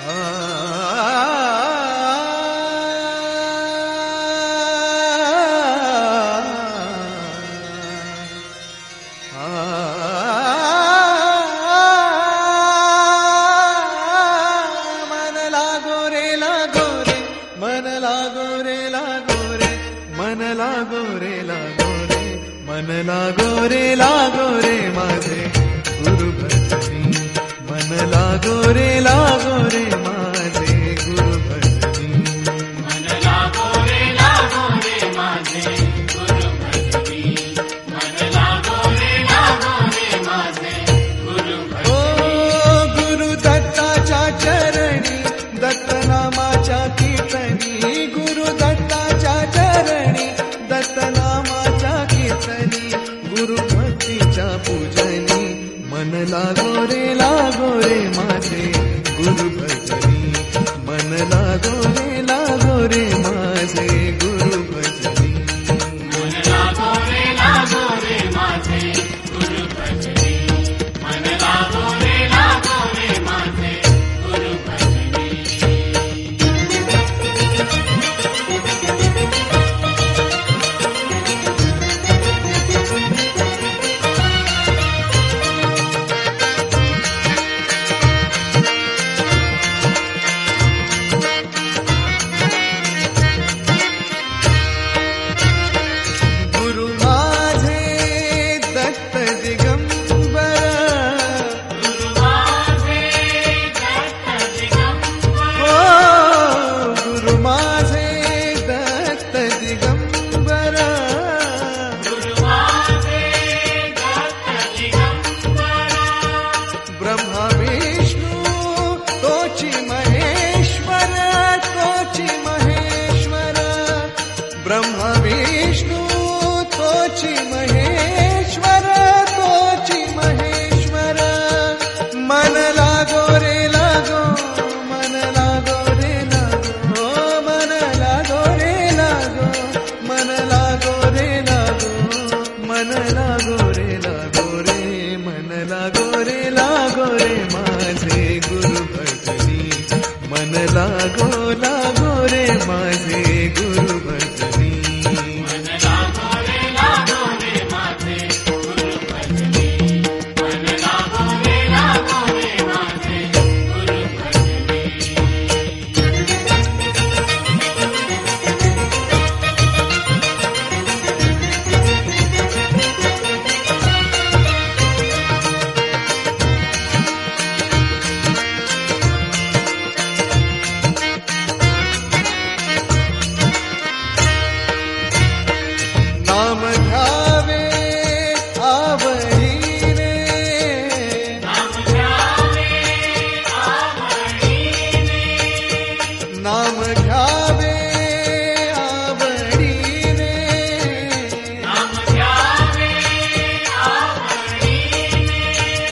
मन लागो रे लागो रे, मन लागो रे लागो रे, मन लागो रे लागो रे, मन लागो रे लागो रे माझे गुरु भजनी, मन लागो रे लागो रे माझे गुरु भजनी, मन लागो रे माझे गुरु भजनी, मन लागो रे माझे गुरु भजनी. ओ गुरु दत्ताच्या चरणी दत्तनामाच्या कीर्तनी, गुरु दत्ताच्या चरणी दत्तनामाच्या कीर्तनी, गुरु भक्तीच्या पूजनी, मन लागो रे माझे गुरु भजनी, मन लागो रे माझे गुरु भजनी, मन लागो रे माझे गुरु भजनी, मन लागो रे माझे गुरु भजनी. गुरु माझे दत्त दिगंबर, गुरु माझे दत्त दिगंबर, ओ गुरु माझे दत्त दिगंबर, गुरु माझे दत्त दिगंबर. ब्रह्मा विष्णू तोची महेश्वर, तोची महेश्वर, ब्रह्मा विष्णू तोची महेश्वर, तोची महेश्वर, मन लागो रे लागो, मन लागो रे लागो, मन लागो रे लागो, मन लागो रे लागो, मन लागो रे लागो रे, मन लागो रे माझे गुरु भजनी, मन लागो रे माझे गुरु भजनी.